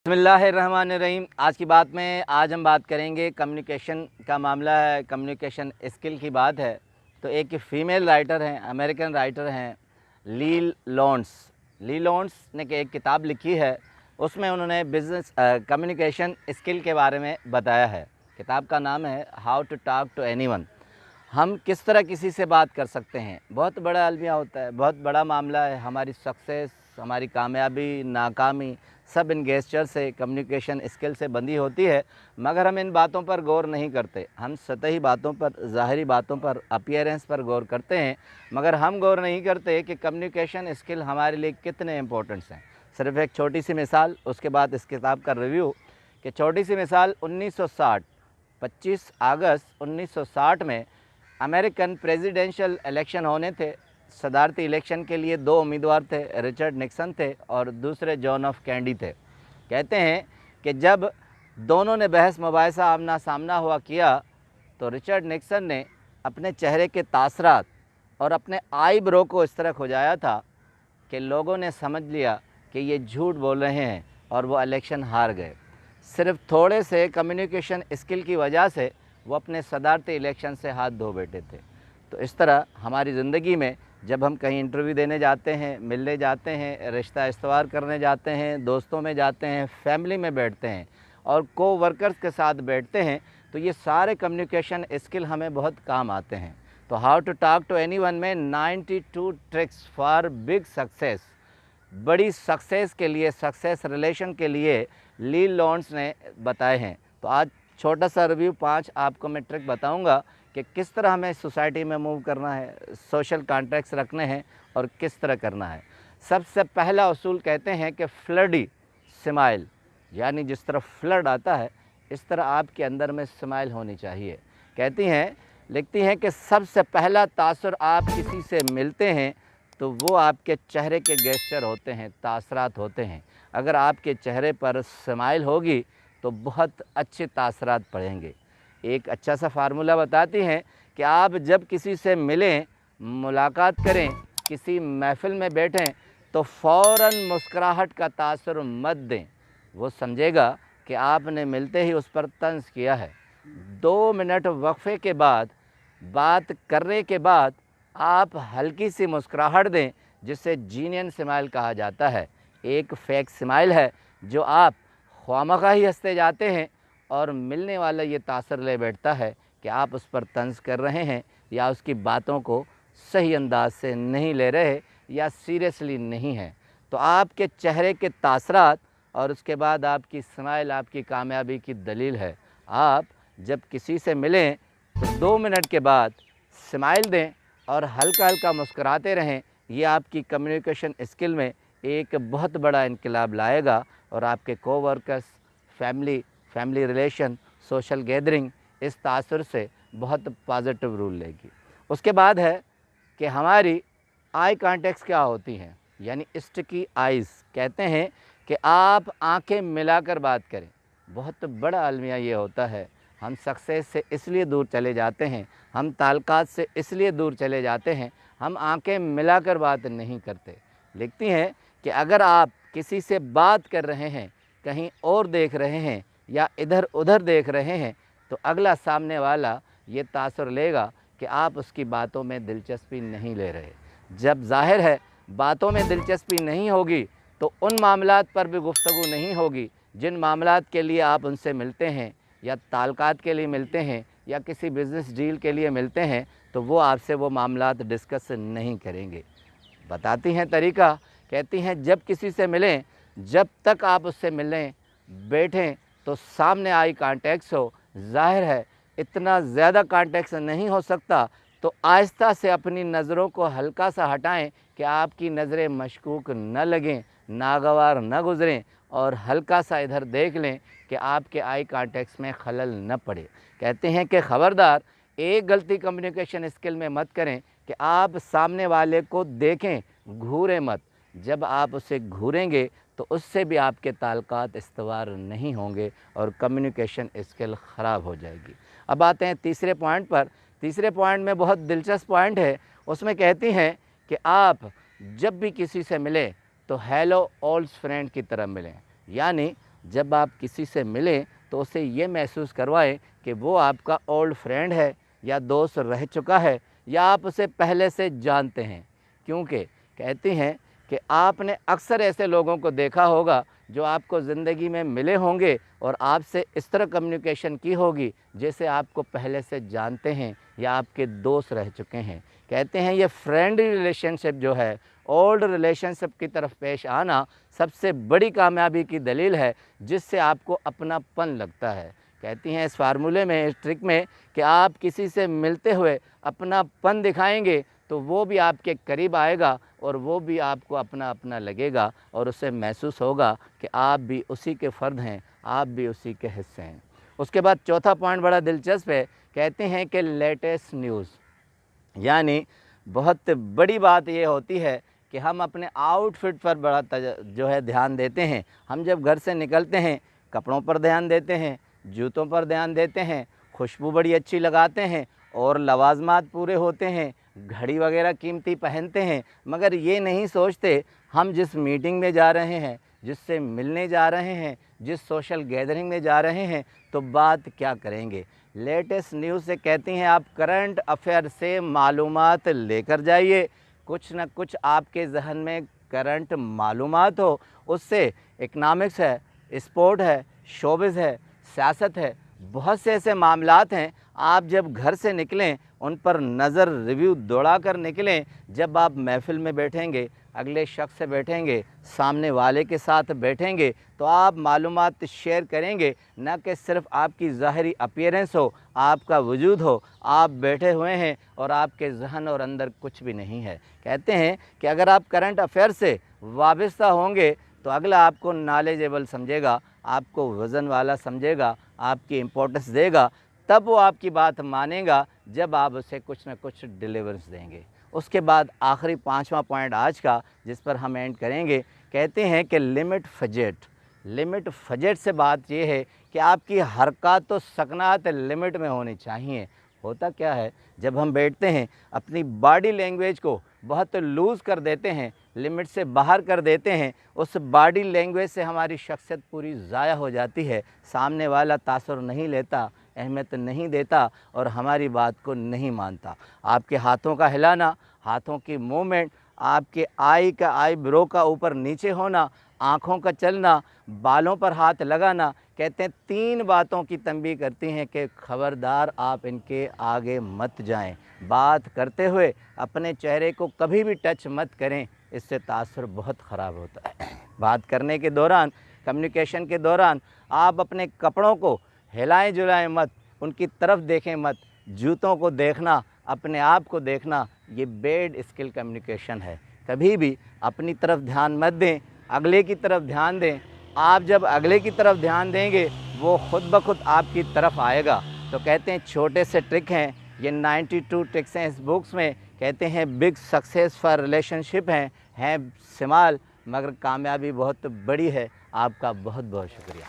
बिस्मिल्लाहिर्रहमानिर्रहीम। आज की बात में हम बात करेंगे कम्युनिकेशन का मामला है, कम्युनिकेशन स्किल की बात है। तो एक फ़ीमेल राइटर हैं, अमेरिकन राइटर हैं, ली लॉन्स। ली लॉन्स ने एक किताब लिखी है, उसमें उन्होंने बिज़नेस कम्युनिकेशन स्किल के बारे में बताया है। किताब का नाम है how to talk to anyone. हम किस तरह किसी से बात कर सकते हैं। बहुत बड़ा अलमिया होता है, बहुत बड़ा मामला है। हमारी सक्सेस, हमारी कामयाबी, नाकामी सब इन गेस्चर से, कम्युनिकेशन स्किल से बंधी होती है, मगर हम इन बातों पर गौर नहीं करते। हम सतही बातों पर, ज़ाहिरी बातों पर, अपीयरेंस पर गौर करते हैं, मगर हम गौर नहीं करते कि कम्युनिकेशन स्किल हमारे लिए कितने इम्पोर्टेंट्स हैं। सिर्फ एक छोटी सी मिसाल, उसके बाद इस किताब का रिव्यू। कि छोटी सी मिसाल 1960 25 अगस्त 1960 में अमेरिकन प्रेसिडेंशियल इलेक्शन होने थे। सदारती इलेक्शन के लिए दो उम्मीदवार थे, रिचर्ड निक्सन थे और दूसरे जॉन एफ कैनेडी थे। कहते हैं कि जब दोनों ने बहस मुबाहिसा आमना सामना हुआ किया, तो रिचर्ड निक्सन ने अपने चेहरे के तासरात और अपने आईब्रो को इस तरह खुजाया था कि लोगों ने समझ लिया कि ये झूठ बोल रहे हैं और वो इलेक्शन हार गए। सिर्फ थोड़े से कम्युनिकेशन स्किल की वजह से वो अपने सदारती इलेक्शन से हाथ धो बैठे थे। तो इस तरह हमारी ज़िंदगी में जब हम कहीं इंटरव्यू देने जाते हैं, मिलने जाते हैं, रिश्ता इस्तवार करने जाते हैं, दोस्तों में जाते हैं, फैमिली में बैठते हैं और को वर्कर्स के साथ बैठते हैं, तो ये सारे कम्युनिकेशन स्किल हमें बहुत काम आते हैं। तो how to talk to anyone में 92 ट्रिक्स फॉर बिग सक्सेस, बड़ी सक्सेस के लिए, सक्सेस रिलेशन के लिए ली लॉन्स ने बताए हैं। तो आज छोटा सा रिव्यू 5 आपको मैं ट्रिक बताऊंगा कि किस तरह हमें सोसाइटी में मूव करना है, सोशल कॉन्ट्रैक्ट्स रखने हैं और किस तरह करना है। सबसे पहला उसूल कहते हैं कि फ्लडी स्माइल, यानी जिस तरह फ्लड आता है इस तरह आपके अंदर में स्माइल होनी चाहिए। कहती हैं, लिखती हैं कि सबसे पहला तासुर आप किसी से मिलते हैं तो वो आपके चेहरे के गेस्चर होते हैं, तासरात होते हैं। अगर आपके चेहरे पर स्माइल होगी तो बहुत अच्छे तासरात पड़ेंगे। एक अच्छा सा फार्मूला बताती हैं कि आप जब किसी से मिलें, मुलाकात करें, किसी महफ़िल में बैठें, तो फ़ौरन मुस्कुराहट का तासुर मत दें। वो समझेगा कि आपने मिलते ही उस पर तंज़ किया है। 2 मिनट वक्फ़े के बाद, बात करने के बाद आप हल्की सी मुस्कुराहट दें, जिसे जीनियन स्माइल कहा जाता है। एक फ़ेक स्माइल है जो आप ख्वामखा ही हंसते जाते हैं और मिलने वाला ये तासर ले बैठता है कि आप उस पर तंज़ कर रहे हैं या उसकी बातों को सही अंदाज से नहीं ले रहे या सीरियसली नहीं है। तो आपके चेहरे के तासरात और उसके बाद आपकी स्माइल आपकी कामयाबी की दलील है। आप जब किसी से मिलें तो 2 मिनट के बाद स्माइल दें और हल्का हल्का मुस्कुराते रहें। ये आपकी कम्युनिकेशन स्किल में एक बहुत बड़ा इनकलाब लाएगा और आपके coworkers, family relation, social gathering इस तासुर से बहुत पॉजिटिव रूल लेगी। उसके बाद है कि हमारी आई कॉन्टेक्ट्स क्या होती हैं, यानी स्टिकी आइज़। कहते हैं कि आप आंखें मिलाकर बात करें। बहुत बड़ा अलमिया ये होता है। हम सक्सेस से इसलिए दूर चले जाते हैं, हम ताल्लुकात से इसलिए दूर चले जाते हैं, हम आंखें मिलाकर बात नहीं करते। लिखती हैं कि अगर आप किसी से बात कर रहे हैं, कहीं और देख रहे हैं या इधर उधर देख रहे हैं, तो अगला सामने वाला ये तासुर लेगा कि आप उसकी बातों में दिलचस्पी नहीं ले रहे। जब ज़ाहिर है बातों में दिलचस्पी नहीं होगी तो उन मामलात पर भी गुफ्तगू नहीं होगी जिन मामलात के लिए आप उनसे मिलते हैं या ताल्लुकात के लिए मिलते हैं या किसी बिज़नेस डील के लिए मिलते हैं, तो वो आपसे वो मामलात डिस्कस नहीं करेंगे। बताती हैं तरीका। कहती हैं, जब किसी से मिलें, जब तक आप उससे मिलें बैठें तो सामने आई कांटेक्ट हो। ज़ाहिर है इतना ज़्यादा कांटेक्ट नहीं हो सकता, तो आहिस्ता से अपनी नज़रों को हल्का सा हटाएं कि आपकी नज़रें मशकूक न लगें, नागवार न गुज़रें और हल्का सा इधर देख लें कि आपके आई कांटेक्ट में खलल न पड़े। कहते हैं कि ख़बरदार एक गलती कम्युनिकेशन स्किल में मत करें कि आप सामने वाले को देखें, घूरें मत। जब आप उसे घूरेंगे तो उससे भी आपके ताल्लुकात इस्तवार नहीं होंगे और कम्युनिकेशन स्किल ख़राब हो जाएगी। अब आते हैं तीसरे पॉइंट पर। तीसरे पॉइंट में बहुत दिलचस्प पॉइंट है। उसमें कहती हैं कि आप जब भी किसी से मिलें तो हेलो ओल्ड फ्रेंड की तरह मिलें, यानी जब आप किसी से मिलें तो उसे ये महसूस करवाएं कि वो आपका ओल्ड फ्रेंड है या दोस्त रह चुका है या आप उसे पहले से जानते हैं। क्योंकि कहते हैं कि आपने अक्सर ऐसे लोगों को देखा होगा जो आपको ज़िंदगी में मिले होंगे और आपसे इस तरह कम्युनिकेशन की होगी जैसे आपको पहले से जानते हैं या आपके दोस्त रह चुके हैं। कहते हैं ये फ्रेंडली रिलेशनशिप जो है, ओल्ड रिलेशनशिप की तरफ पेश आना सबसे बड़ी कामयाबी की दलील है, जिससे आपको अपनापन लगता है। कहती हैं इस फार्मूले में, इस ट्रिक में, कि आप किसी से मिलते हुए अपनापन दिखाएंगे तो वो भी आपके करीब आएगा और वो भी आपको अपना अपना लगेगा और उसे महसूस होगा कि आप भी उसी के फ़र्द हैं, आप भी उसी के हिस्से हैं। उसके बाद चौथा पॉइंट बड़ा दिलचस्प है। कहते हैं कि लेटेस्ट न्यूज़, यानी बहुत बड़ी बात ये होती है कि हम अपने आउटफिट पर बड़ा जो है ध्यान देते हैं। हम जब घर से निकलते हैं कपड़ों पर ध्यान देते हैं, जूतों पर ध्यान देते हैं, खुशबू बड़ी अच्छी लगाते हैं और लवाजमात पूरे होते हैं, घड़ी वगैरह कीमती पहनते हैं, मगर ये नहीं सोचते हम जिस मीटिंग में जा रहे हैं, जिससे मिलने जा रहे हैं, जिस सोशल गैदरिंग में जा रहे हैं, तो बात क्या करेंगे। लेटेस्ट न्यूज़ से कहती हैं आप करंट अफेयर से मालूमात लेकर जाइए। कुछ न कुछ आपके जहन में करंट मालूमात हो, उससे इकनॉमिक्स है, स्पोर्ट है, शोबिज़ है, सियासत है, बहुत से ऐसे मामलात हैं। आप जब घर से निकलें उन पर नज़र रिव्यू दौड़ा कर निकलें। जब आप महफ़िल में बैठेंगे, अगले शख्स से बैठेंगे, सामने वाले के साथ बैठेंगे, तो आप मालूमात शेयर करेंगे, न कि सिर्फ़ आपकी ज़ाहरी अपीयरेंस हो, आपका वजूद हो, आप बैठे हुए हैं और आपके जहन और अंदर कुछ भी नहीं है। कहते हैं कि अगर आप करंट अफेयर से वाबस्ता होंगे तो अगला आपको नॉलेजेबल समझेगा, आपको वज़न वाला समझेगा, आपकी इम्पोर्टेंस देगा, तब वो आपकी बात मानेगा जब आप उसे कुछ न कुछ डिलीवर्स देंगे। उसके बाद आखिरी पाँचवा पॉइंट आज का, जिस पर हम एंड करेंगे, कहते हैं कि लिमिट फजेट। लिमिट फजेट से बात ये है कि आपकी हरकत व सकनात लिमिट में होनी चाहिए। होता क्या है, जब हम बैठते हैं अपनी बॉडी लैंग्वेज को बहुत लूज़ कर देते हैं, लिमिट से बाहर कर देते हैं, उस बॉडी लैंग्वेज से हमारी शख्सियत पूरी ज़ाया हो जाती है। सामने वाला तासुर नहीं लेता, अहमियत नहीं देता और हमारी बात को नहीं मानता। आपके हाथों का हिलाना, हाथों की मूवमेंट, आपके आई ब्रो का ऊपर नीचे होना, आँखों का चलना, बालों पर हाथ लगाना, कहते हैं 3 बातों की तंबीह करती हैं कि ख़बरदार आप इनके आगे मत जाएं। बात करते हुए अपने चेहरे को कभी भी टच मत करें, इससे तासुर बहुत ख़राब होता है। बात करने के दौरान, कम्युनिकेशन के दौरान आप अपने कपड़ों को हिलाएं जुलाएं मत, उनकी तरफ देखें मत। जूतों को देखना, अपने आप को देखना, ये बैड स्किल कम्युनिकेशन है। कभी भी अपनी तरफ ध्यान मत दें, अगले की तरफ ध्यान दें। आप जब अगले की तरफ ध्यान देंगे वो ख़ुद ब खुद आपकी तरफ आएगा। तो कहते हैं छोटे से ट्रिक हैं ये, 92 ट्रिक्स हैं इस बुक्स में। कहते हैं बिग सक्सेस फॉर रिलेशनशिप हैं सिमाल, मगर कामयाबी बहुत बड़ी है। आपका बहुत बहुत शुक्रिया।